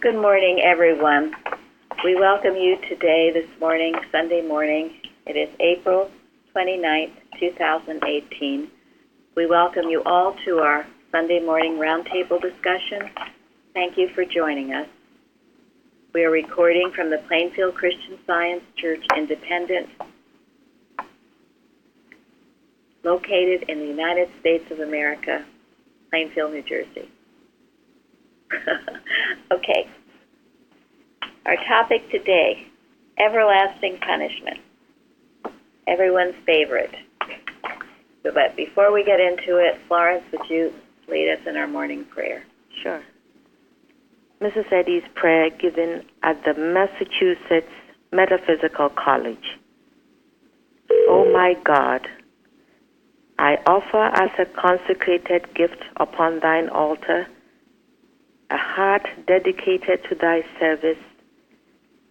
Good morning, everyone. We welcome you today, this morning, Sunday morning. It is April 29th, 2018. We welcome you all to our Sunday morning roundtable discussion. Thank you for joining us. We are recording from the Plainfield Christian Science Church Independent, located in the United States of America, Plainfield, New Jersey. Okay. Our topic today, everlasting punishment. Everyone's favorite. But before we get into it, Florence, would you lead us in our morning prayer? Sure. Mrs. Eddy's prayer given at the Massachusetts Metaphysical College. Oh my God, I offer as a consecrated gift upon thine altar a heart dedicated to thy service,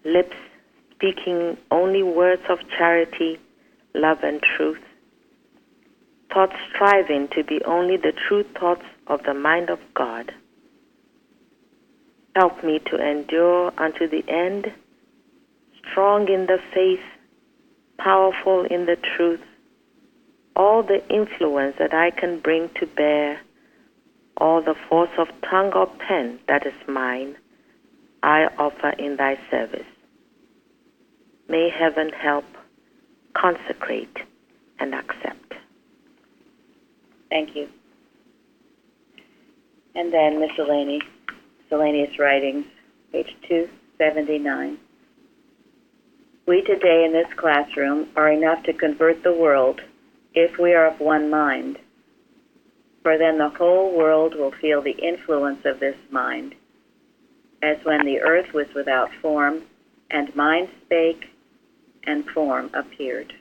lips speaking only words of charity, love, and truth, thoughts striving to be only the true thoughts of the mind of God. Help me to endure unto the end, strong in the faith, powerful in the truth, all the influence that I can bring to bear, all the force of tongue or pen that is mine, I offer in thy service. May heaven help, consecrate, and accept. Thank you. And then miscellaneous writings, page 279. We today in this classroom are enough to convert the world if we are of one mind. For then the whole world will feel the influence of this mind, as when the earth was without form, and mind spake, and form appeared.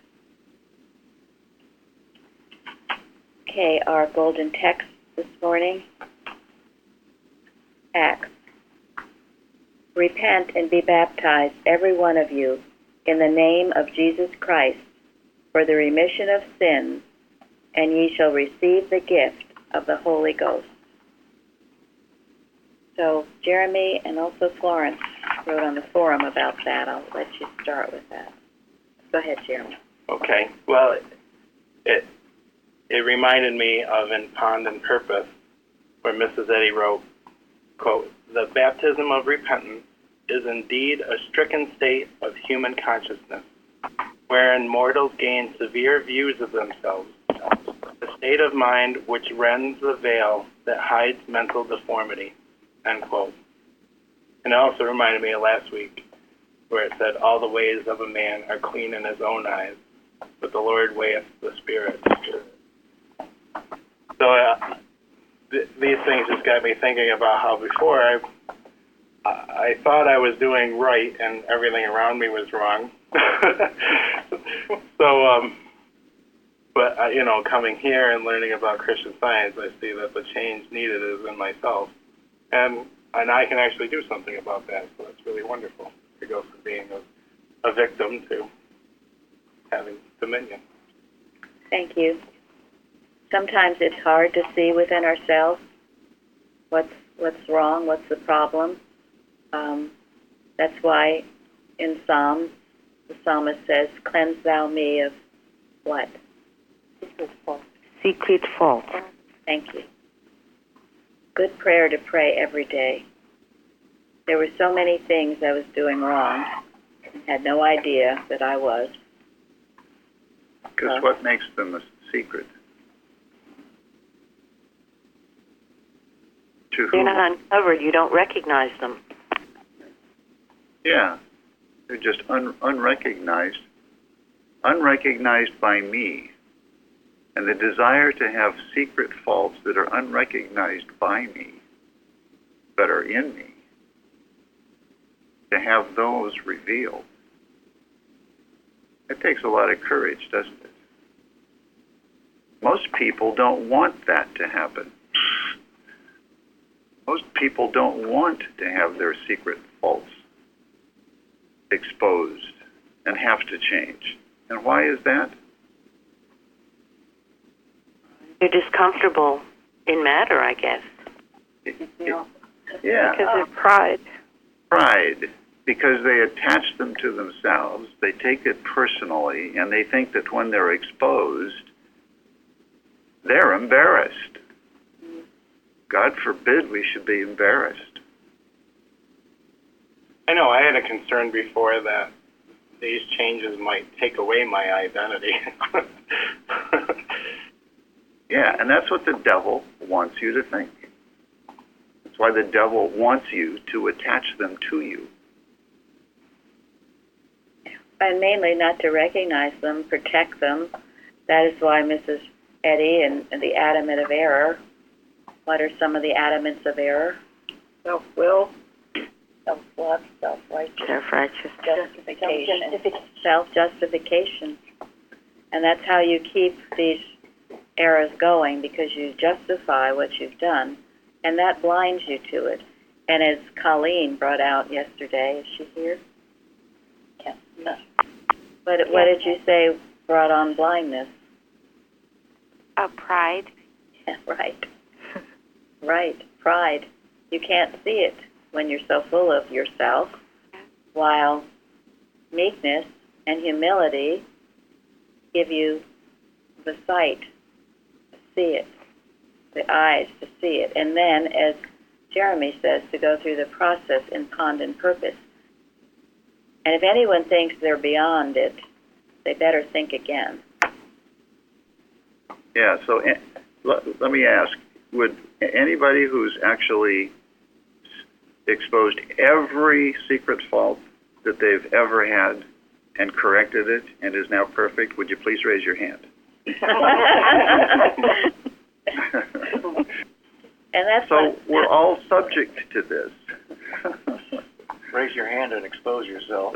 Okay, our golden text this morning, Acts. Repent and be baptized, every one of you, in the name of Jesus Christ, for the remission of sins, and ye shall receive the gift of the Holy Ghost. So Jeremy and also Florence wrote on the forum about that. I'll let you start with that. Go ahead, Jeremy. Okay. Well, it reminded me of in Pond and Purpose, where Mrs. Eddy wrote, quote, "The baptism of repentance is indeed a stricken state of human consciousness, wherein mortals gain severe views of themselves, a state of mind which rends the veil that hides mental deformity," end quote. And it also reminded me of last week, where it said, "All the ways of a man are clean in his own eyes, but the Lord weigheth the spirit." So these things just got me thinking about how before I thought I was doing right and everything around me was wrong. But coming here and learning about Christian Science, I see that the change needed is in myself, and I can actually do something about that. So it's really wonderful to go from being a victim to having dominion. Thank you. Sometimes it's hard to see within ourselves what's wrong, what's the problem. That's why in Psalms, the psalmist says, "Cleanse thou me of" what? Secret fault. Thank you. Good prayer to pray every day. There were so many things I was doing wrong, had no idea that I was. Because what makes them a secret? To They're whom? not uncovered. You don't recognize them. Yeah, they're just unrecognized by me. And the desire to have secret faults that are unrecognized by me, that are in me, to have those revealed, it takes a lot of courage, doesn't it? Most people don't want that to happen. Most people don't want to have their secret faults exposed and have to change. And why is that? You're discomfortable in matter, I guess. Yeah. Because of pride. Pride, because they attach them to themselves, they take it personally, and they think that when they're exposed, they're embarrassed. God forbid we should be embarrassed. I know I had a concern before that these changes might take away my identity. Yeah, and that's what the devil wants you to think. That's why the devil wants you to attach them to you. And mainly not to recognize them, protect them. That is why Mrs. Eddy and the adamant of error. What are some of the adamants of error? Self-will, self-love, self-righteousness, Self-righteous. justification, self-justification. And that's how you keep these errors going, because you justify what you've done, and that blinds you to it. And as Colleen brought out yesterday, is she here? Yes. No. What did you say brought on blindness? Pride. Yeah, right. Right, pride. You can't see it when you're so full of yourself, while meekness and humility give you the sight to see it, the eyes to see it, and then, as Jeremy says, to go through the process in pond and purpose. And if anyone thinks they're beyond it, they better think again. Yeah, so let me ask, would anybody who's actually exposed every secret fault that they've ever had and corrected it and is now perfect, would you please raise your hand? And that's so we're all subject to this. Raise your hand and expose yourself.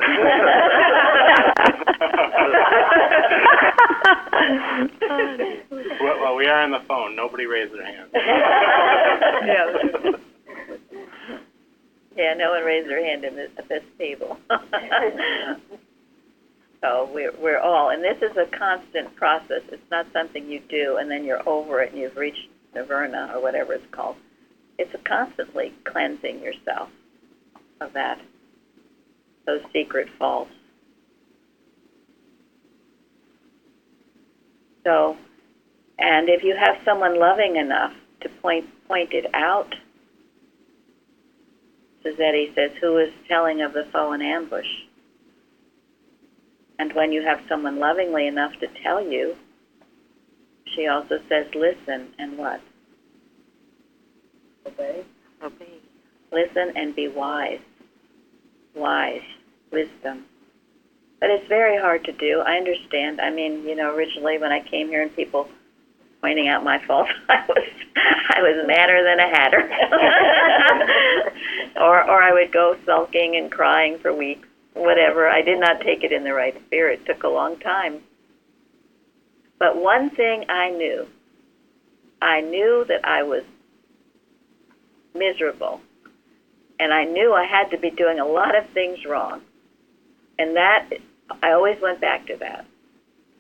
Well, we are on the phone. Nobody raised their hand. Yeah, no one raised their hand at this table. So we're all, and this is a constant process. It's not something you do and then you're over it and you've reached nirvana or whatever it's called. It's a constantly cleansing yourself of that, those secret faults. So, and if you have someone loving enough to point it out, Suzette says, who is telling of the foe in ambush? And when you have someone lovingly enough to tell you, she also says, listen and what? Obey. Obey. Listen and be wise. Wise. Wisdom. But it's very hard to do. I understand. I mean, originally when I came here and people pointing out my faults, I was madder than a hatter. or I would go sulking and crying for weeks. Whatever. I did not take it in the right spirit. It took a long time. But one thing I knew that I was miserable. And I knew I had to be doing a lot of things wrong. And that, I always went back to that.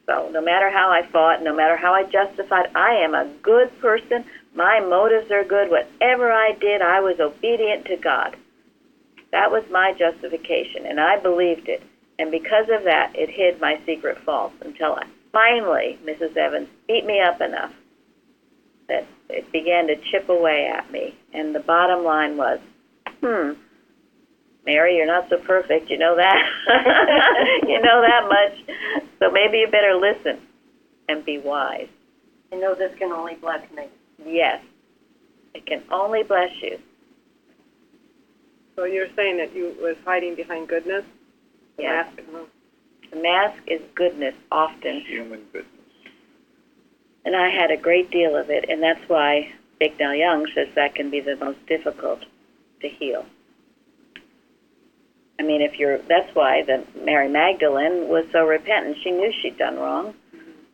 So no matter how I fought, no matter how I justified, I am a good person. My motives are good. Whatever I did, I was obedient to God. That was my justification, and I believed it. And because of that, it hid my secret faults until finally Mrs. Evans beat me up enough that it began to chip away at me. And the bottom line was, Mary, you're not so perfect. You know that. You know that much. So maybe you better listen and be wise. You know this can only bless me. Yes. It can only bless you. So you're saying that you was hiding behind goodness? Yes. The mask is goodness often. Human goodness. And I had a great deal of it, and that's why Bignell Young says that can be the most difficult to heal. I mean, that's why Mary Magdalene was so repentant. She knew she'd done wrong.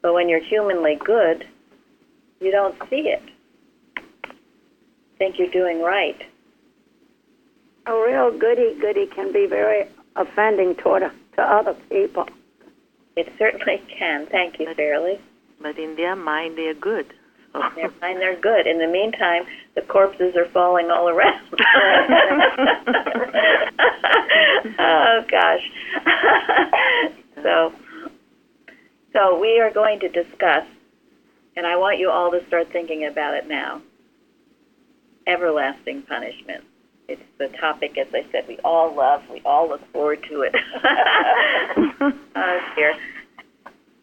But when you're humanly good, you don't see it. Think you're doing right. A real goody-goody can be very offending to other people. It certainly can. Thank you, Fairly. But in their mind, they're good. So. In their mind, they're good. In the meantime, the corpses are falling all around. Oh gosh. So we are going to discuss, and I want you all to start thinking about it now. Everlasting punishment. It's the topic, as I said, we all love. We all look forward to it. Oh dear.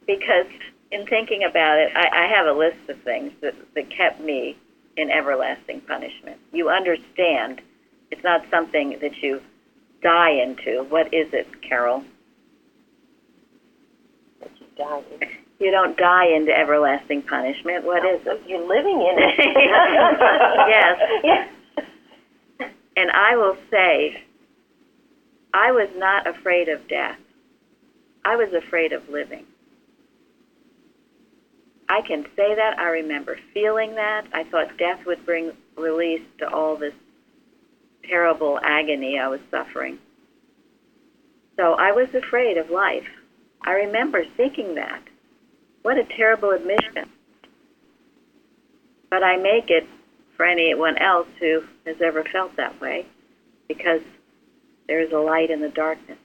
Because in thinking about it, I have a list of things that kept me in everlasting punishment. You understand it's not something that you die into. What is it, Carol? That you die in. You don't die into everlasting punishment. What is it? You're living in it. Yes. And I will say, I was not afraid of death. I was afraid of living. I can say that. I remember feeling that. I thought death would bring release to all this terrible agony I was suffering. So I was afraid of life. I remember thinking that. What a terrible admission. But I make it for anyone else who has ever felt that way, because there is a light in the darkness.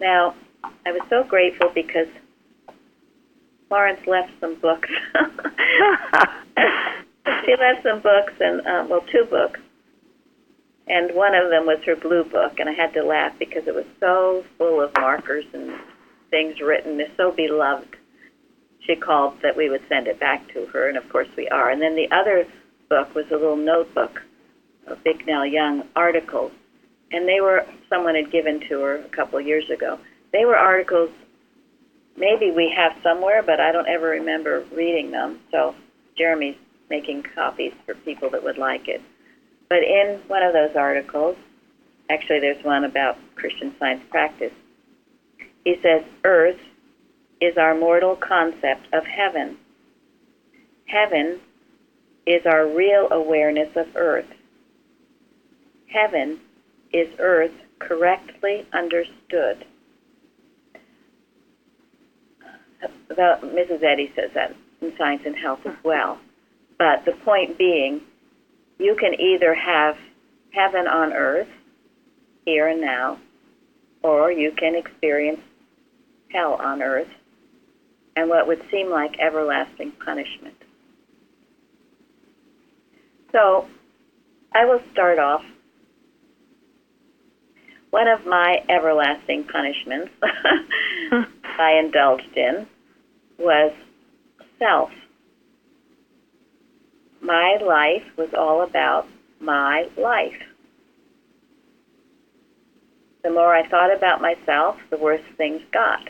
Now, I was so grateful because Florence left some books. She left some books, and two books. And one of them was her blue book, and I had to laugh because it was so full of markers and things written. It's so beloved. She called that we would send it back to her, and of course we are. And then the other book was a little notebook of Bicknell Young articles, and someone had given to her a couple of years ago. They were articles maybe we have somewhere, but I don't ever remember reading them. So Jeremy's making copies for people that would like it. But in one of those articles, actually there's one about Christian Science practice, he says, Earth is our mortal concept of heaven. Heaven is our real awareness of Earth. Heaven is Earth correctly understood. Mrs. Eddy says that in Science and Health as well. But the point being, you can either have heaven on earth, here and now, or you can experience hell on earth and what would seem like everlasting punishment. So I will start off. One of my everlasting punishments I indulged in was self. My life was all about my life. The more I thought about myself, the worse things got.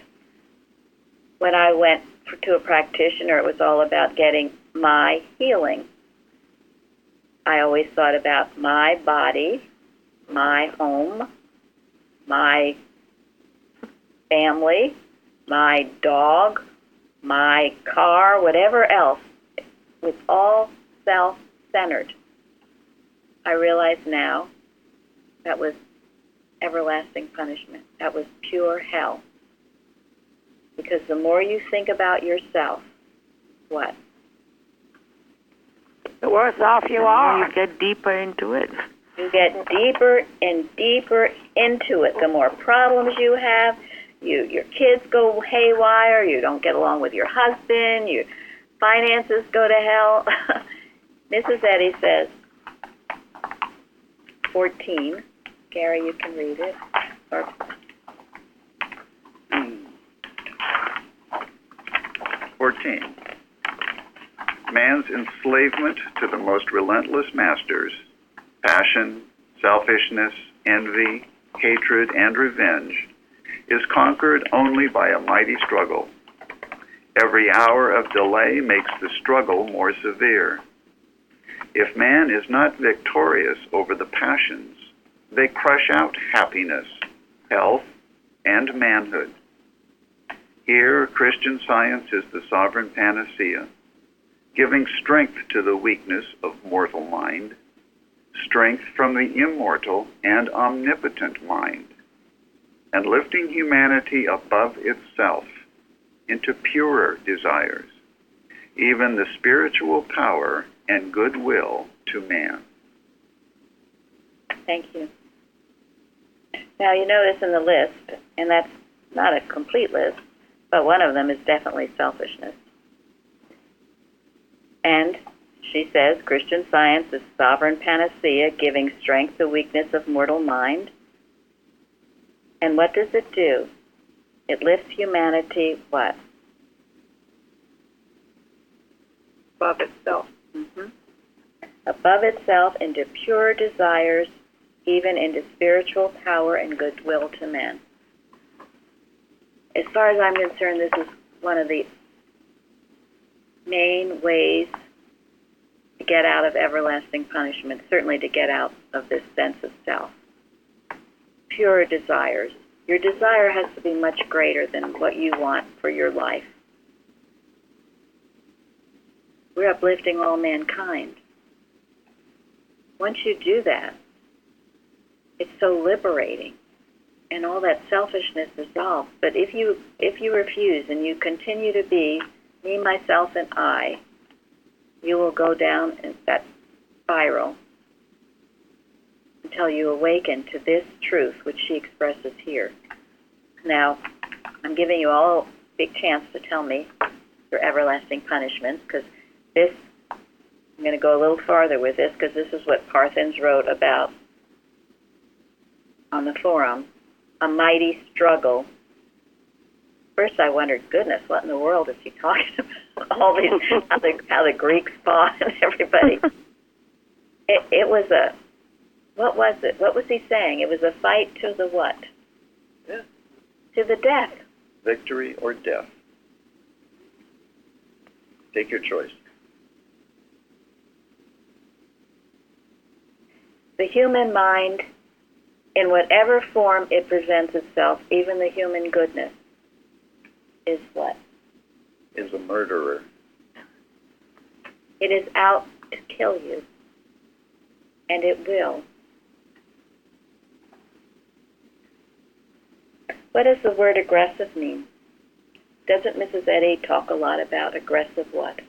When I went to a practitioner, it was all about getting my healing. I always thought about my body, my home, my family, my dog, my car, whatever else. It was all self-centered. I realize now that was everlasting punishment. That was pure hell. Because the more you think about yourself, what? The worse off you are. You get deeper into it. You get deeper and deeper into it. The more problems you have, your kids go haywire, you don't get along with your husband, your finances go to hell. Mrs. Eddy says, 14. Gary, you can read it. Or 14. Man's enslavement to the most relentless masters, passion, selfishness, envy, hatred, and revenge, is conquered only by a mighty struggle. Every hour of delay makes the struggle more severe. If man is not victorious over the passions, they crush out happiness, health, and manhood. Here, Christian Science is the sovereign panacea, giving strength to the weakness of mortal mind, strength from the immortal and omnipotent mind, and lifting humanity above itself into purer desires, even the spiritual power and goodwill to man. Thank you. Now, you notice in the list, and that's not a complete list, but one of them is definitely selfishness. And she says, Christian Science is sovereign panacea, giving strength to weakness of mortal mind. And what does it do? It lifts humanity, what? Above itself. Mm-hmm. Above itself into pure desires, even into spiritual power and goodwill to men. As far as I'm concerned, this is one of the main ways to get out of everlasting punishment, certainly to get out of this sense of self. Pure desires. Your desire has to be much greater than what you want for your life. We're uplifting all mankind. Once you do that, it's so liberating, and all that selfishness dissolves. But if you refuse and you continue to be me, myself, and I, you will go down in that spiral until you awaken to this truth which she expresses here. Now, I'm giving you all a big chance to tell me your everlasting punishments, because this, I'm going to go a little farther with this, because this is what Parthens wrote about on the forum, a mighty struggle. First I wondered, goodness, what in the world is he talking about? All these, how the Greeks fought and everybody. It was a, what was it? What was he saying? It was a fight to the what? Yeah. To the death. Victory or death. Take your choice. The human mind, in whatever form it presents itself, even the human goodness, is what? Is a murderer. It is out to kill you. And it will. What does the word aggressive mean? Doesn't Mrs. Eddy talk a lot about aggressive what?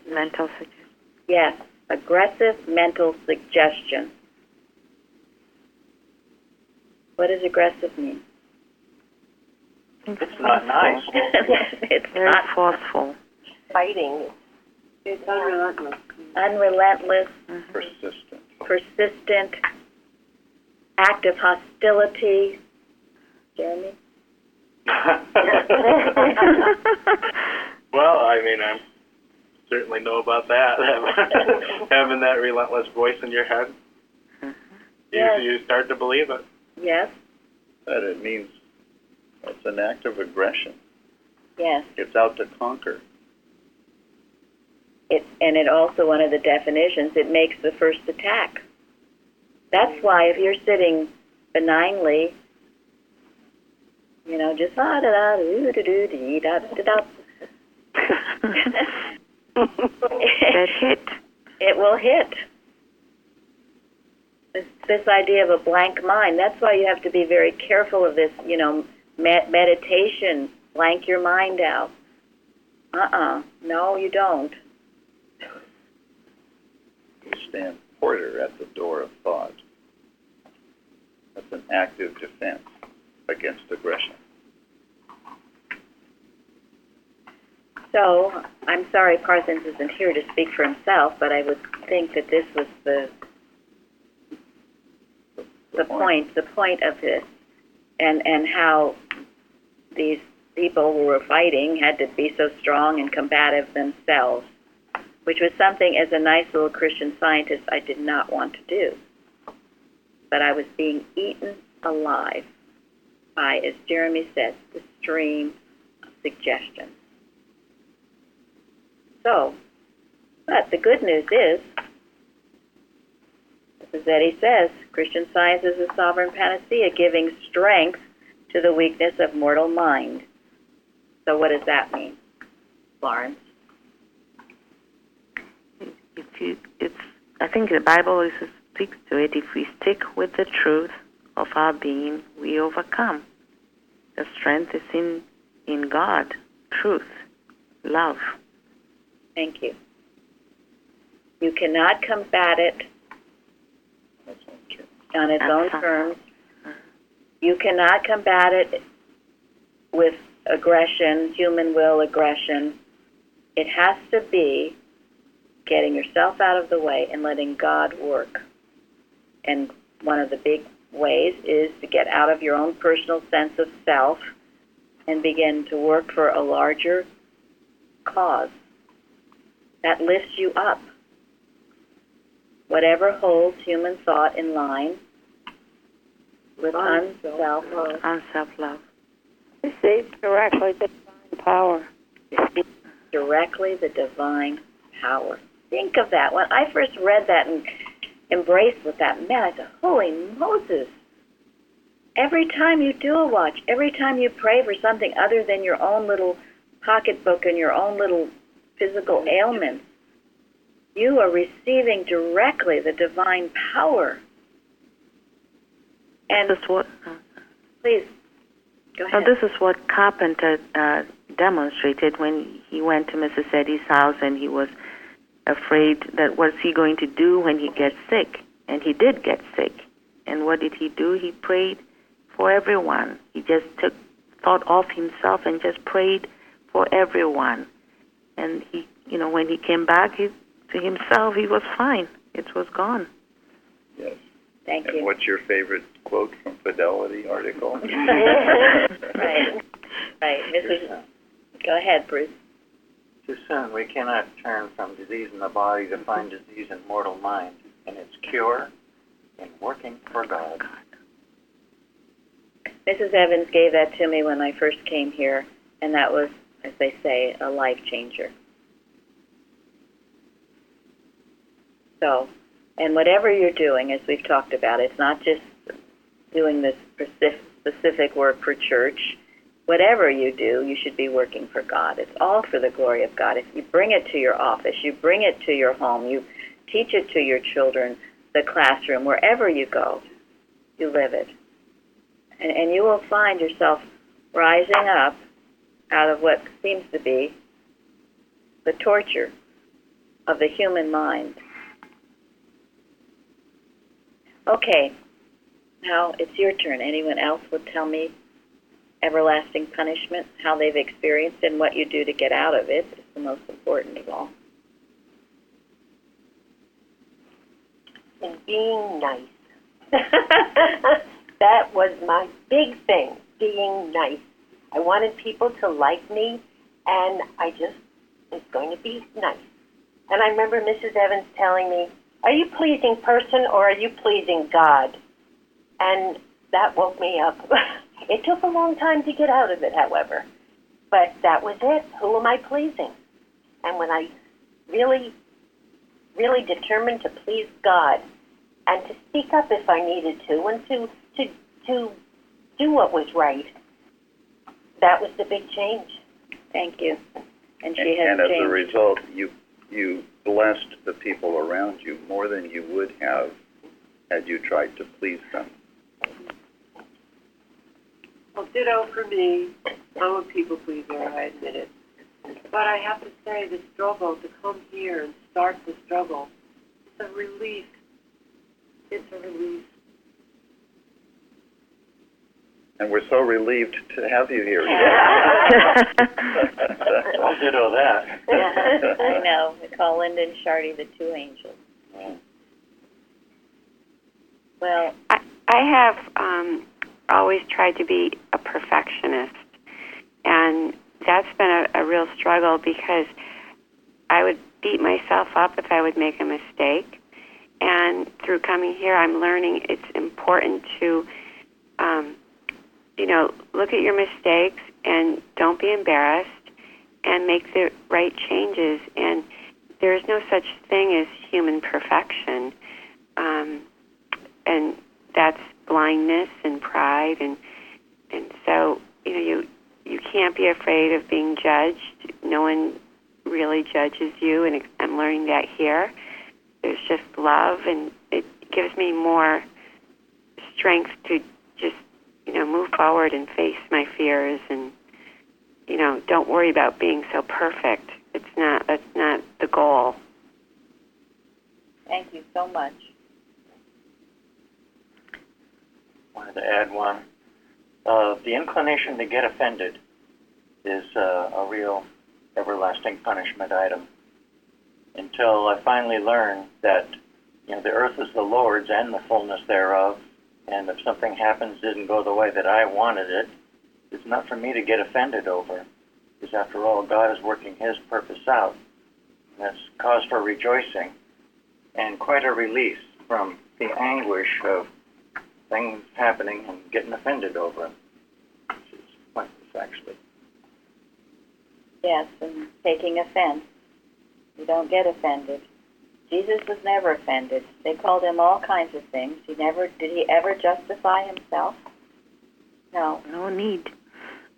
Mental suggestion. Yes, aggressive mental suggestion. What does aggressive mean? It's not nice. It's Very not forceful. Fighting. It's unrelentless. unrelentless, Persistent. persistent, act of hostility. Jeremy? Well, I mean, I certainly know about that. Having that relentless voice in your head. Yes. You start to believe it. Yes, That it means it's an act of aggression. yes. It's out to conquer. And it also, one of the definitions, it makes the first attack. That's why if you're sitting benignly, you know, just da da da da da da da da. That hit. It will hit. This idea of a blank mind. That's why you have to be very careful of this. You know, meditation. Blank your mind out. No, you don't. You stand porter at the door of thought. That's an active defense against aggression. So, I'm sorry Parsons isn't here to speak for himself, but I would think that this was the point of this, and how these people who were fighting had to be so strong and combative themselves, which was something as a nice little Christian Scientist I did not want to do. But I was being eaten alive by, as Jeremy said, the stream of suggestions. So, but the good news is, as Eddie says, Christian Science is a sovereign panacea, giving strength to the weakness of mortal mind. So what does that mean, Florence? I think the Bible also speaks to it. If we stick with the truth of our being, we overcome. The strength is in God, truth, love. Thank you. You cannot combat it That's not true. on its own terms. You cannot combat it with aggression, human will aggression. It has to be getting yourself out of the way and letting God work. And one of the big ways is to get out of your own personal sense of self and begin to work for a larger cause that lifts you up. Whatever holds human thought in line with unself-love. Unself-love. Receive directly the divine power. Directly the divine power. Think of that. When I first read that and embraced what that meant, I said, holy Moses. Every time you do a watch, every time you pray for something other than your own little pocketbook and your own little physical ailments, you are receiving directly the divine power. And This is what, please, go ahead. this is what Carpenter demonstrated when he went to Mrs. Eddy's house, and he was afraid that what's he going to do when he gets sick. And he did get sick. And what did he do? He prayed for everyone. He just took thought off himself and just prayed for everyone. And he, when he came back to himself, he was fine. It was gone. Yes. Thank And you. what's your favorite quote from Fidelity article? Right. Mrs. Go ahead, Bruce. Too soon. We cannot turn from disease in the body to find disease in mortal mind, and its cure in working for God. Mrs. Evans gave that to me when I first came here, and that was, as they say, a life changer. So, and whatever you're doing, as we've talked about, it's not just doing this specific work for church. Whatever you do, you should be working for God. It's all for the glory of God. If you bring it to your office, you bring it to your home, you teach it to your children, the classroom, wherever you go, you live it. And you will find yourself rising up out of what seems to be the torture of the human mind. Okay, now it's your turn. Anyone else would tell me everlasting punishment, how they've experienced and what you do to get out of it is the most important of all. And being nice. That was my big thing, being nice. I wanted people to like me, and I just was going to be nice. And I remember Mrs. Evans telling me, are you pleasing person or are you pleasing God? And that woke me up. It took a long time to get out of it, however. But that was it. Who am I pleasing? And when I really, really determined to please God and to speak up if I needed to and to do what was right, that was the big change. Thank you. And she has And as changed. a result, you blessed the people around you more than you would have had you tried to please them. Well, ditto for me. I'm a people pleaser, I admit it. But I have to say, the struggle, to come here and start the struggle, it's a relief. It's a relief. And we're so relieved to have you here. I'll ditto that. I know. We call Linda and Shardy the two angels. Well, I have always tried to be a perfectionist, and that's been a real struggle because I would beat myself up if I would make a mistake. And through coming here, I'm learning it's important to, look at your mistakes and don't be embarrassed and make the right changes. And there's no such thing as human perfection. And that's blindness and pride. And so, you can't be afraid of being judged. No one really judges you, and I'm learning that here. There's just love, and it gives me more strength to just, move forward and face my fears, and, don't worry about being so perfect. That's not the goal. thank you so much. Wanted to add one. The inclination to get offended is a real everlasting punishment item. Until I finally learn that, the earth is the Lord's and the fullness thereof, and if something happens, didn't go the way that I wanted it, it's not for me to get offended over. Because after all, God is working His purpose out. That's cause for rejoicing and quite a release from the anguish of things happening and getting offended over them, which is pointless, actually. Yes, and taking offense. You don't get offended. Jesus was never offended. They called him all kinds of things. Did he ever justify himself? No. No need.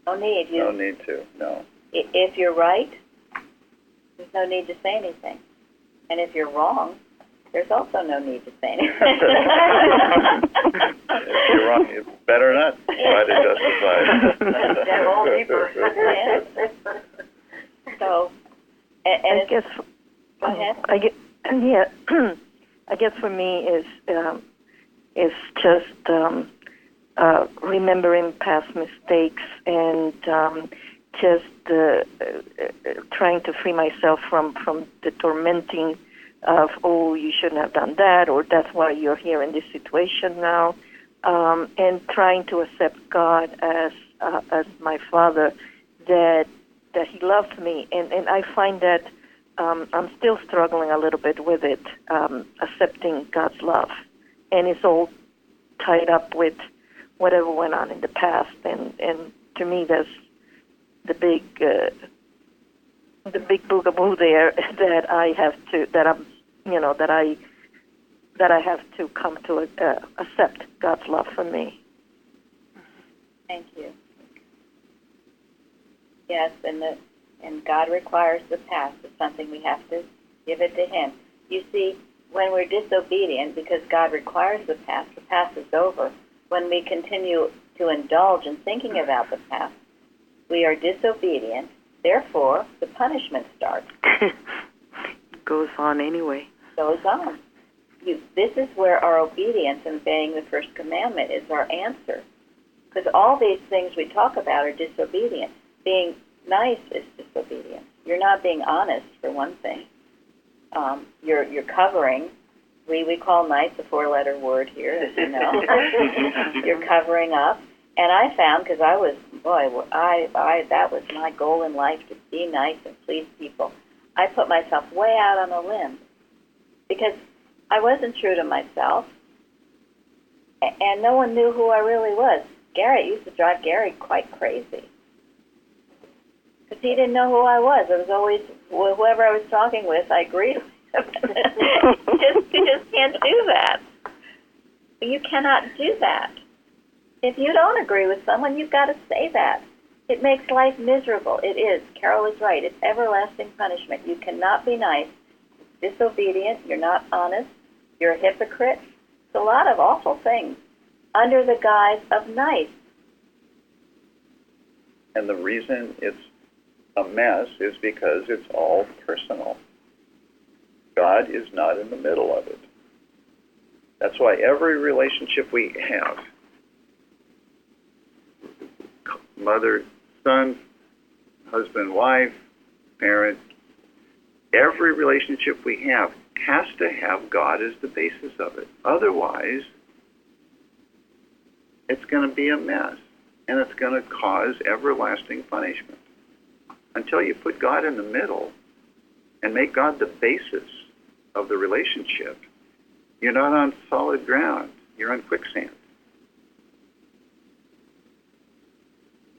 No need. No need to, no. If you're right, there's no need to say anything. And if you're wrong, there's also no need to say anything. If you're wrong, you better not try to justify Dive all deeper. Yes. So, I guess. Go ahead. I guess for me is just remembering past mistakes and just trying to free myself from the tormenting of, oh, you shouldn't have done that, or that's why you're here in this situation now, and trying to accept God as my Father, that He loves me, and I find that I'm still struggling a little bit with it, accepting God's love, and it's all tied up with whatever went on in the past, and to me that's the big boogaboo there that I have to have to come to accept God's love for me. Thank you. Yes, and God requires the past. It's something we have to give it to Him. You see, when we're disobedient, because God requires the past is over. When we continue to indulge in thinking about the past, we are disobedient. Therefore, the punishment starts. Goes on anyway. Goes on. This is where our obedience and obeying the first commandment is our answer. Because all these things we talk about are disobedient. Being nice is disobedience. You're not being honest, for one thing. You're covering. We call nice a four-letter word here, as you know. You're covering up. And I found, because that was my goal in life, to be nice and please people. I put myself way out on a limb because I wasn't true to myself, and no one knew who I really was. Gary used to drive Gary quite crazy because he didn't know who I was. I was always, whoever I was talking with, I agreed with. You just can't do that. You cannot do that. If you don't agree with someone, you've got to say that. It makes life miserable. It is. Carol is right. It's everlasting punishment. You cannot be nice. It's disobedient. You're not honest. You're a hypocrite. It's a lot of awful things under the guise of nice. And the reason it's a mess is because it's all personal. God is not in the middle of it. That's why every relationship we have, mother, son, husband, wife, parent, every relationship we have has to have God as the basis of it. Otherwise, it's going to be a mess, and it's going to cause everlasting punishment. Until you put God in the middle and make God the basis of the relationship, you're not on solid ground. You're on quicksand.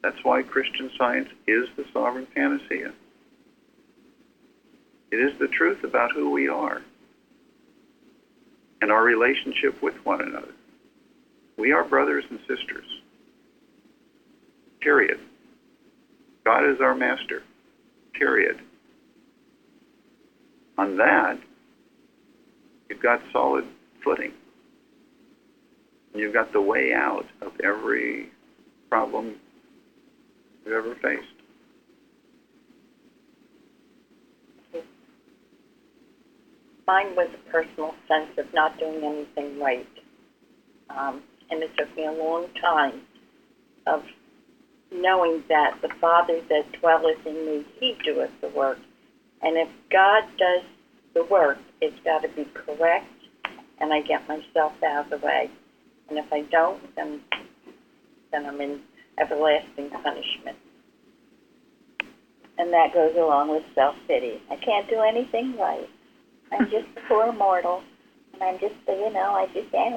That's why Christian Science is the sovereign panacea. It is the truth about who we are and our relationship with one another. We are brothers and sisters. Period. God is our master. Period. On that, you've got solid footing. You've got the way out of every problem you've ever faced. Mine was a personal sense of not doing anything right. And it took me a long time of knowing that the Father that dwelleth in me, he doeth the work. And if God does the work, it's got to be correct, and I get myself out of the way. And if I don't, then I'm in everlasting punishment. And that goes along with self-pity. I can't do anything right. I'm just a poor mortal. And I'm just, I just can't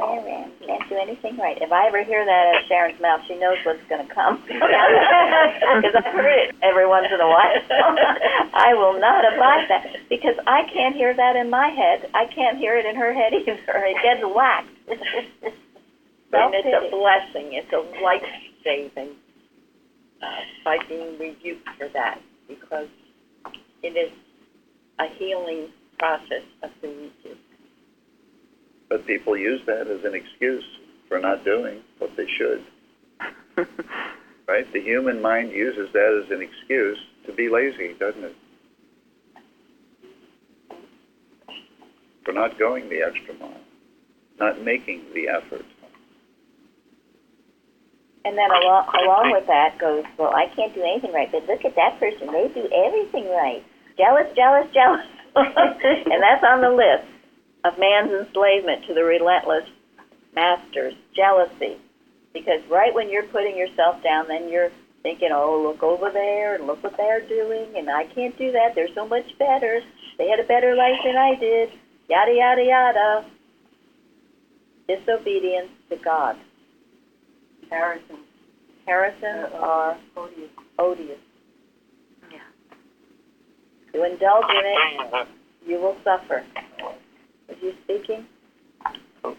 do anything right. If I ever hear that out of Sharon's mouth, she knows what's going to come. Because I've heard it every once in a while. I will not abide that. Because I can't hear that in my head. I can't hear it in her head either. It gets whacked. And it's a blessing. It's a life-saving by being rebuked for that, because it is a healing process of who we do. But people use that as an excuse for not doing what they should. Right? The human mind uses that as an excuse to be lazy, doesn't it? For not going the extra mile, not making the effort. And then along with that goes, well, I can't do anything right, but look at that person. They do everything right. Jealous, jealous, jealous. And that's on the list of man's enslavement to the relentless masters, jealousy. Because right when you're putting yourself down, then you're thinking, oh, look over there, and look what they're doing, and I can't do that. They're so much better. They had a better life than I did. Yada, yada, yada. Disobedience to God. Comparisons are odious. Yeah. To indulge in it, you will suffer. Was you speaking? Would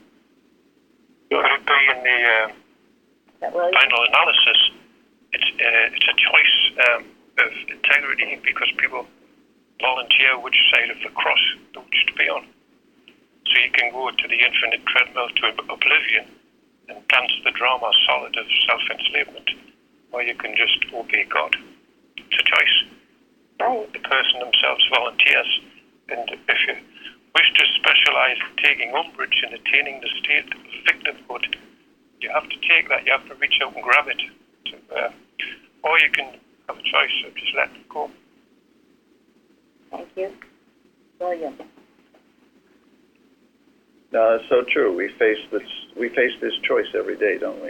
it be in the final analysis? It's a choice of integrity, because people volunteer which side of the cross they wish to be on. So you can go to the infinite treadmill to oblivion and dance the drama solid of self-enslavement, or you can just obey God. It's a choice. Right. The person themselves volunteers, and if you wish to specialize in taking umbrage in attaining the state of victimhood, you have to take that, you have to reach out and grab it. Or you can have a choice of just letting it go. Thank you. William. No, it's so true. We face this choice every day, don't we?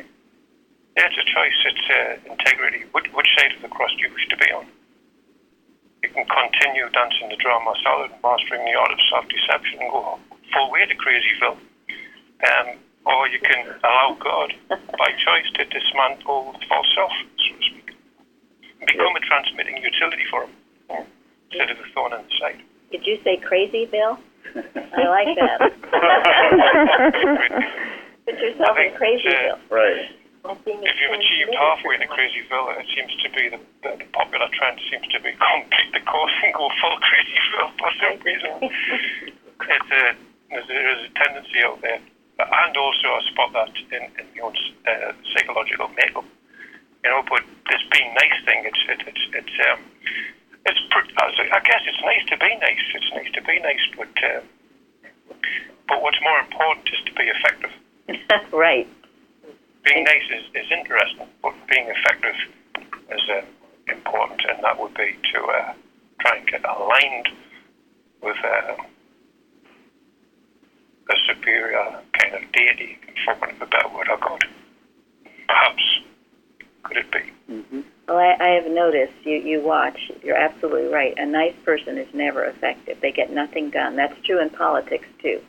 Yeah, it's a choice. It's integrity. Which side of the cross do you wish to be on? You can continue dancing the drama solid, mastering the art of self-deception, and go full way to Crazyville. Or you can allow God, by choice, to dismantle the false self, so to speak. Become a transmitting utility for him, instead of a thorn in the side. Did you say crazy, Bill? I like that. Put yourself in Crazyville. Right. If you've achieved halfway to Crazyville, it seems to be the popular trend seems to be complete the course and go full Crazyville for some reason. There is a tendency out there, and also I spot that in my own psychological makeup. But this being nice thing, I guess it's nice to be nice. It's nice to be nice, but what's more important is to be effective. Right. Being nice is interesting, but being effective is important, and that would be to try and get aligned with a superior kind of deity, for want of a better word, or God. Perhaps. Could it be? Mm-hmm. Well, I have noticed, you watch, you're absolutely right. A nice person is never effective. They get nothing done. That's true in politics, too.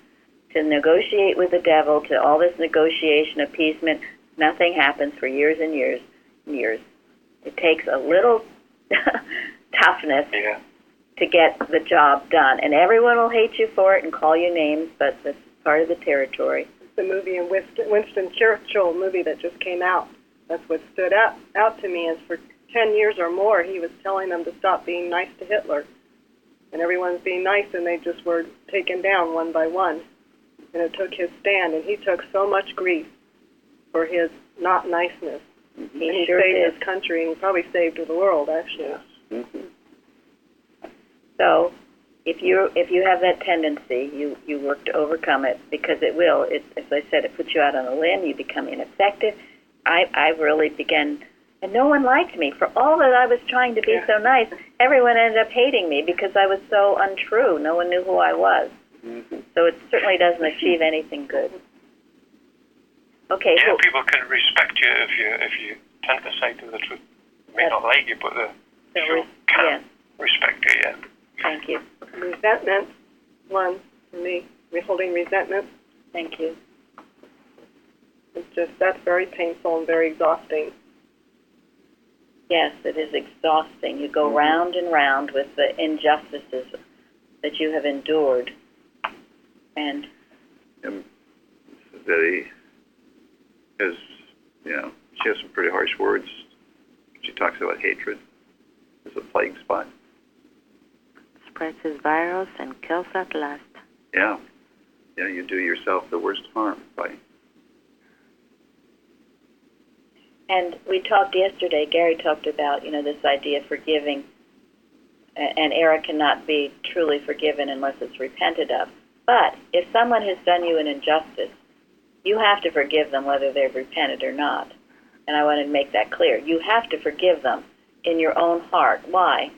To negotiate with the devil, to all this negotiation, appeasement, nothing happens for years and years and years. It takes a little toughness to get the job done. And everyone will hate you for it and call you names, but that's part of the territory. The movie in Winston Churchill movie that just came out. That's what stood out to me is for 10 years or more, he was telling them to stop being nice to Hitler. And everyone's being nice, and they just were taken down one by one. And it took his stand, and he took so much grief for his not niceness. Mm-hmm. He sure saved did. his country, and he probably saved the world, actually. Yes. Mm-hmm. So if you have that tendency, you work to overcome it, because it will. As I said, it puts you out on a limb. You become ineffective. I really began, and no one liked me. For all that I was trying to be so nice, everyone ended up hating me because I was so untrue. No one knew who I was. So it certainly doesn't achieve anything good. Okay. Yeah, people can respect you if you tend to say to the truth. They may not like you, but they can respect you. Yeah. Thank you. Resentment, one for me. Withholding resentment. Thank you. That's very painful and very exhausting. Yes, it is exhausting. You go round and round with the injustices that you have endured. And that he has, she has some pretty harsh words. She talks about hatred as a plague spot. Spreads his virus and kills at last. Yeah. Yeah, you do yourself the worst harm by. And we talked yesterday, Gary talked about, this idea of forgiving, and error cannot be truly forgiven unless it's repented of. But if someone has done you an injustice, you have to forgive them whether they've repented or not. And I want to make that clear. You have to forgive them in your own heart. Why?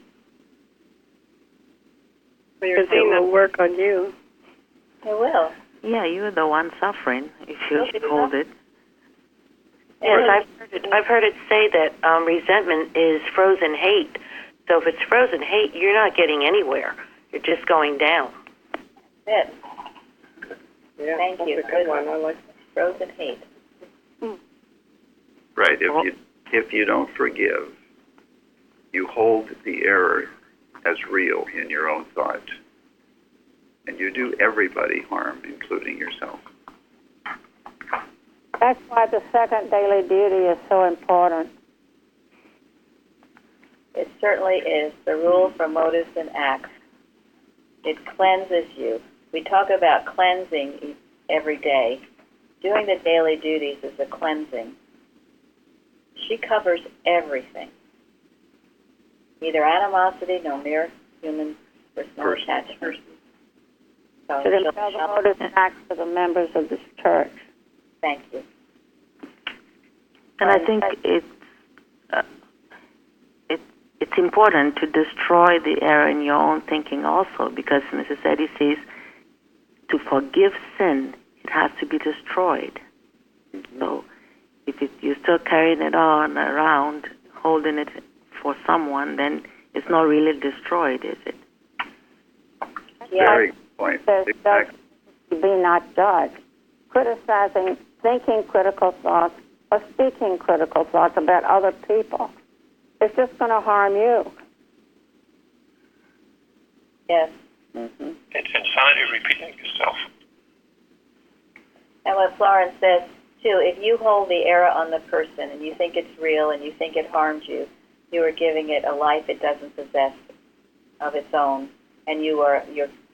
Because it will work on you. It will. Yeah, you're the one suffering if you hold it. Yes, I've heard it say that resentment is frozen hate. So if it's frozen hate, you're not getting anywhere. You're just going down. That's it. Yeah, Thank you. That's a good one. I like that. Frozen hate. Right. If you don't forgive, you hold the error as real in your own thought, and you do everybody harm, including yourself. That's why the second daily duty is so important. It certainly is. The rule for motives and acts. It cleanses you. We talk about cleansing every day. Doing the daily duties is a cleansing. She covers everything. Neither animosity nor mere human personal attachment. So Should impel the motives and acts of the members of this church. Thank you. And I think it's important to destroy the error in your own thinking also, because Mrs. Eddy says to forgive sin, it has to be destroyed. So if you're still carrying it on around, holding it for someone, then it's not really destroyed, is it? Very good point. Exactly. Be not judged. Criticizing, thinking critical thoughts, or speaking critical thoughts about other people. It's just going to harm you. Yes. Mm-hmm. It's insanity repeating yourself. And what Florence says, too, if you hold the error on the person and you think it's real and you think it harms you, you are giving it a life it doesn't possess of its own, and you're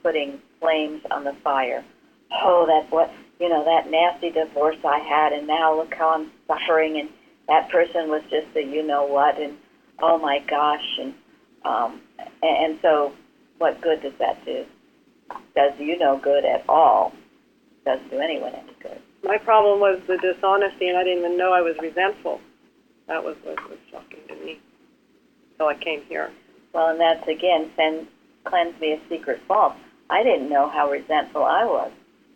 putting flames on the fire. Oh, that's what, that nasty divorce I had, and now look how I'm suffering, and that person was just a you-know-what, and oh my gosh, and so what good does that do? Does you no good at all? Doesn't do anyone any good. My problem was the dishonesty, and I didn't even know I was resentful. That was what was shocking to me until I came here. Well, and that's, again, cleanse me of secret faults. I didn't know how resentful I was,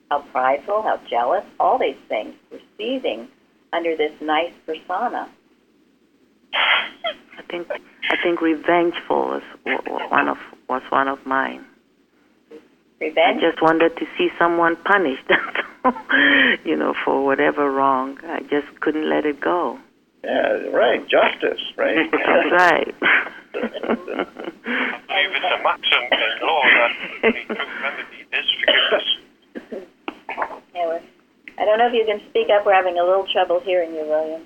how prideful, how jealous, all these things were seething under this nice persona. I think revengeful was one of mine. Revenge? I just wanted to see someone punished, for whatever wrong. I just couldn't let it go. Yeah, right. Justice, right? That's right. I believe it's a maxim in law that the true remedy is forgiveness. Yeah, I don't know if you can speak up. We're having a little trouble hearing you, William.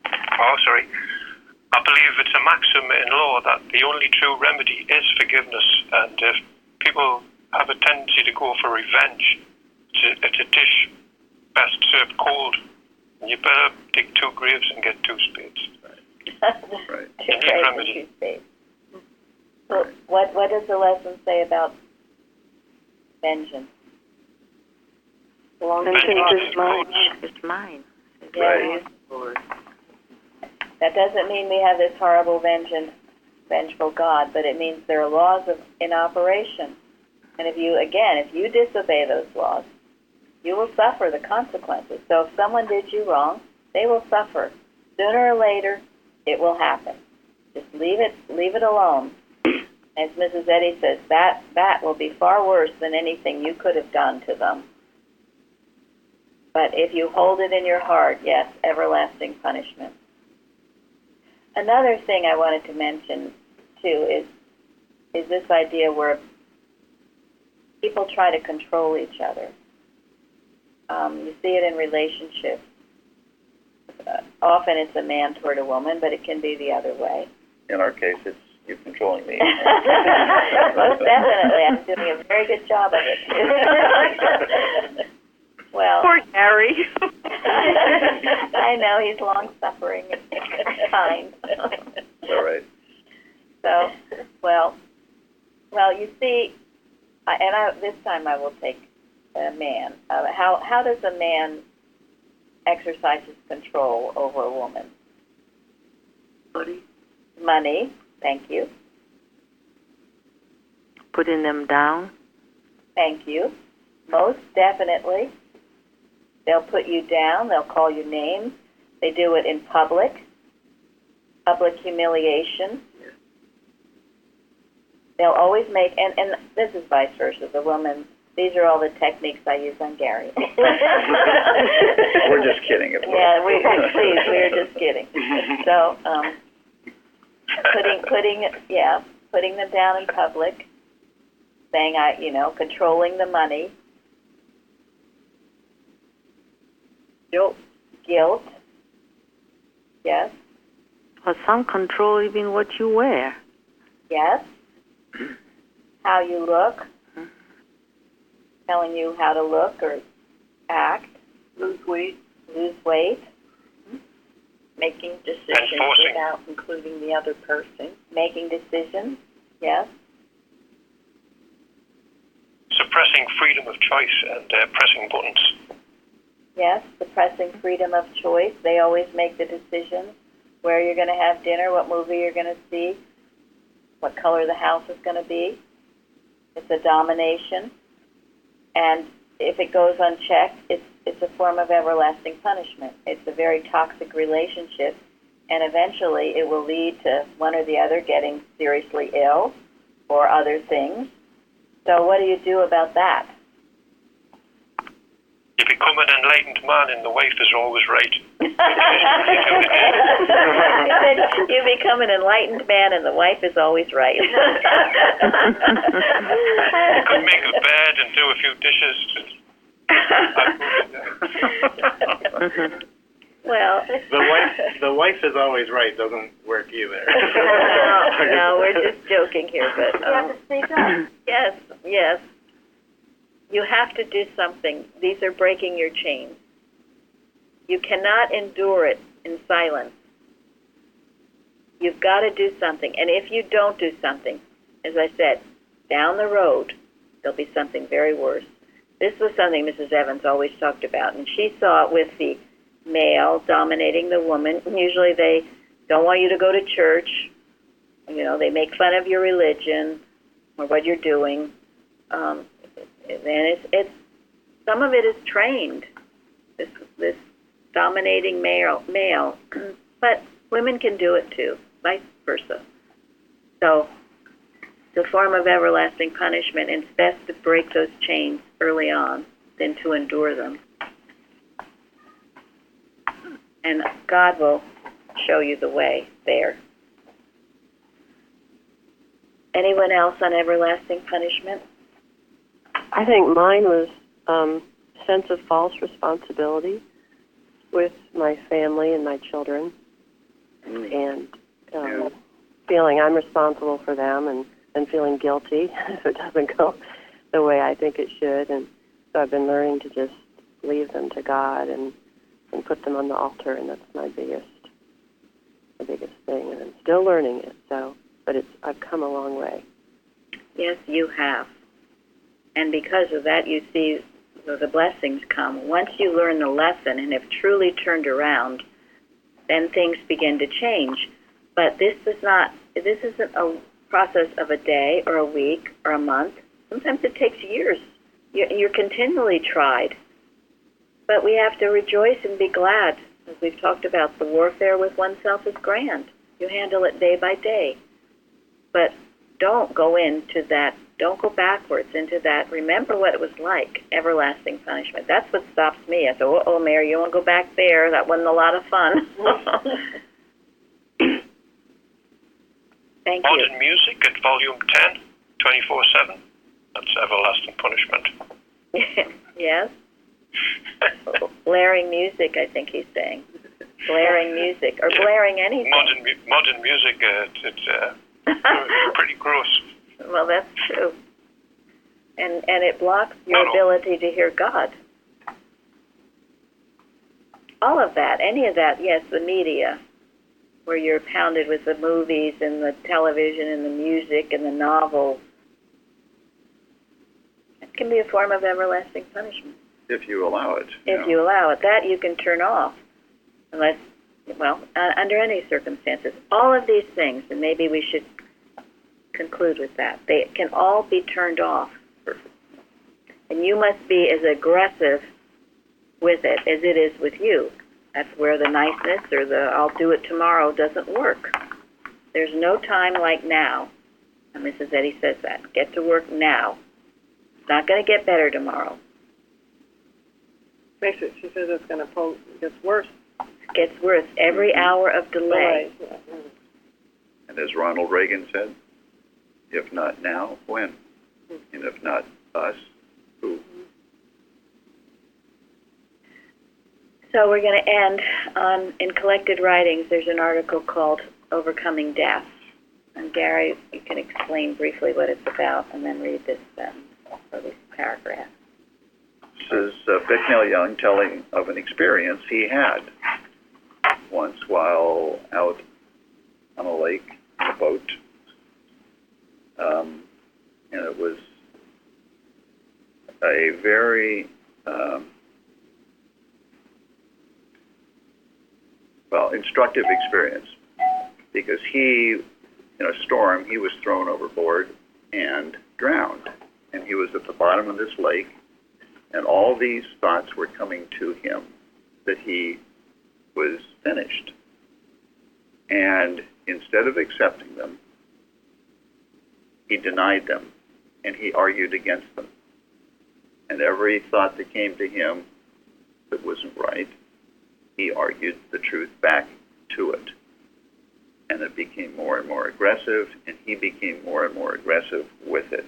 Oh, sorry. I believe it's a maxim in law that the only true remedy is forgiveness, and if people have a tendency to go for revenge, it's a dish best served cold. And you better dig 2 graves and get 2 spades. Right. You need remedy. 2 spades. So what does the lesson say about vengeance? Vengeance is mine. It's mine. Yeah, Right. it is. doesn't mean we have this horrible vengeful God, but it means there are laws in operation. And if you disobey those laws, you will suffer the consequences. So if someone did you wrong, they will suffer. Sooner or later, it will happen. Just leave it alone. As Mrs. Eddy says, that will be far worse than anything you could have done to them. But if you hold it in your heart, yes, everlasting punishment. Another thing I wanted to mention, too, is this idea where people try to control each other. You see it in relationships. Often it's a man toward a woman, but it can be the other way. In our case, it's you controlling me. Most definitely. I'm doing a very good job of it. Well, poor Gary. I know, he's long-suffering and kind. All right. So, well, you see, this time I will take a man. How does a man exercise his control over a woman? Money. Thank you. Putting them down? Thank you. Most definitely. They'll put you down. They'll call you names. They do it in public humiliation. They'll always make, and this is vice versa, the woman, these are all the techniques I use on Gary. We're just kidding, of course. Yeah, please, we're just kidding. So, putting them down in public, saying, controlling the money, guilt, yes. Or some control even what you wear. Yes. How you look, telling you how to look or act. Lose weight. Making decisions Enforcing. without including the other person. Making decisions, yes. Suppressing freedom of choice and pressing buttons. Yes, suppressing freedom of choice. They always make the decisions where you're going to have dinner, what movie you're going to see, what color the house is going to be. It's a domination. And if it goes unchecked, it's a form of everlasting punishment. It's a very toxic relationship, and eventually it will lead to one or the other getting seriously ill or other things. So what do you do about that? You become an enlightened man and the wife is always right. You become an enlightened man and the wife is always right. You could make a bed and do a few dishes. Well, the wife is always right doesn't work either. no, we're just joking here, but You have to speak up. yes. You have to do something. These are breaking your chains. You cannot endure it in silence. You've got to do something. And if you don't do something, as I said, down the road, there'll be something very worse. This was something Mrs. Evans always talked about, and she saw it with the male dominating the woman. Usually they don't want you to go to church. They make fun of your religion or what you're doing. And it's some of it is trained. This dominating male, but women can do it too, vice versa. So it's a form of everlasting punishment, and it's best to break those chains early on than to endure them. And God will show you the way there. Anyone else on everlasting punishment? I think mine was sense of false responsibility with my family and my children, and feeling I'm responsible for them, and feeling guilty if it doesn't go the way I think it should. And so I've been learning to just leave them to God and put them on the altar, and that's the biggest thing. And I'm still learning it. But I've come a long way. Yes, you have. And because of that, you see the blessings come. Once you learn the lesson and have truly turned around, then things begin to change. But this isn't a process of a day or a week or a month. Sometimes it takes years. You're continually tried. But we have to rejoice and be glad. As we've talked about, the warfare with oneself is grand. You handle it day by day. But don't go into that. Don't go backwards into that. Remember what it was like, everlasting punishment. That's what stops me. I say, uh-oh, Mary, you won't go back there. That wasn't a lot of fun. Thank you. Modern music at volume 10, 24/7. That's everlasting punishment. Yes? Blaring music, I think he's saying. Blaring music, or blaring anything. Modern music, it's pretty gross. Well, that's true. And it blocks your ability to hear God. All of that, any of that, yes, the media, where you're pounded with the movies and the television and the music and the novels. It can be a form of everlasting punishment. If you allow it. If you allow it. That you can turn off. Unless, under any circumstances. All of these things, and maybe we should conclude with that, they can all be turned off. And you must be as aggressive with it as it is with you. That's where the niceness or the I'll do it tomorrow doesn't work. There's no time like now. And Mrs. Eddy says that. Get to work now. It's not going to get better tomorrow. Basically, she says it's going to get worse. It gets worse. Every hour of delay. And as Ronald Reagan said, if not now, when? And if not us, who? So we're going to end on, in Collected Writings, there's an article called Overcoming Death. And Gary, you can explain briefly what it's about and then read this or this paragraph. This is Bicknell Young telling of an experience he had once while out on a lake in a boat. And it was a very instructive experience, because he, in a storm, he was thrown overboard and drowned. And he was at the bottom of this lake, and all these thoughts were coming to him that he was finished. And instead of accepting them, he denied them, and he argued against them. And every thought that came to him that wasn't right, he argued the truth back to it. And it became more and more aggressive, and he became more and more aggressive with it.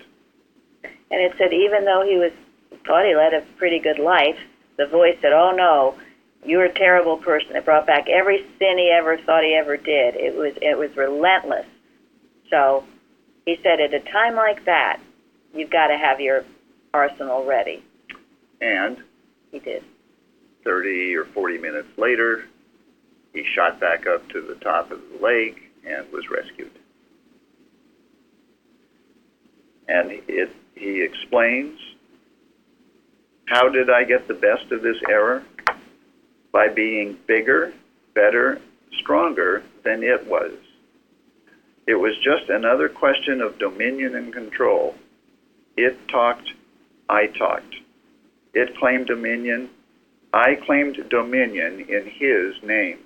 And it said even though he thought he led a pretty good life, the voice said, oh no, you're a terrible person. It brought back every sin he ever thought he ever did. It was relentless. So he said at a time like that, you've got to have your arsenal ready. And he did. 30 or 40 minutes later, he shot back up to the top of the lake and was rescued. And he explains, how did I get the best of this error? By being bigger, better, stronger than it was. It was just another question of dominion and control. It talked, I talked. It claimed dominion, I claimed dominion in his name.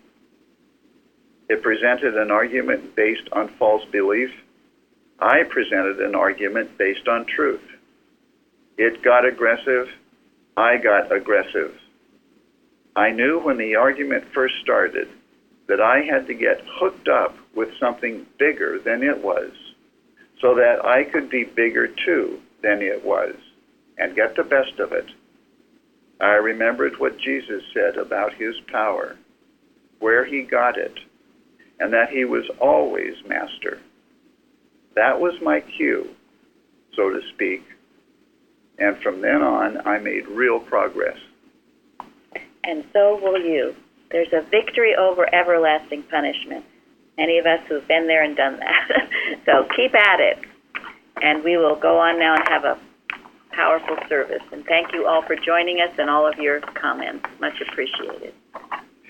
It presented an argument based on false belief. I presented an argument based on truth. It got aggressive, I got aggressive. I knew when the argument first started that I had to get hooked up with something bigger than it was, so that I could be bigger too than it was, and get the best of it. I remembered what Jesus said about his power, where he got it, and that he was always master. That was my cue, so to speak, and from then on I made real progress. And so will you. There's a victory over everlasting punishment. Any of us who've been there and done that. So keep at it. And we will go on now and have a powerful service. And thank you all for joining us and all of your comments. Much appreciated.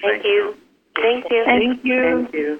Thank you. Thank you. Thank you. Thank you.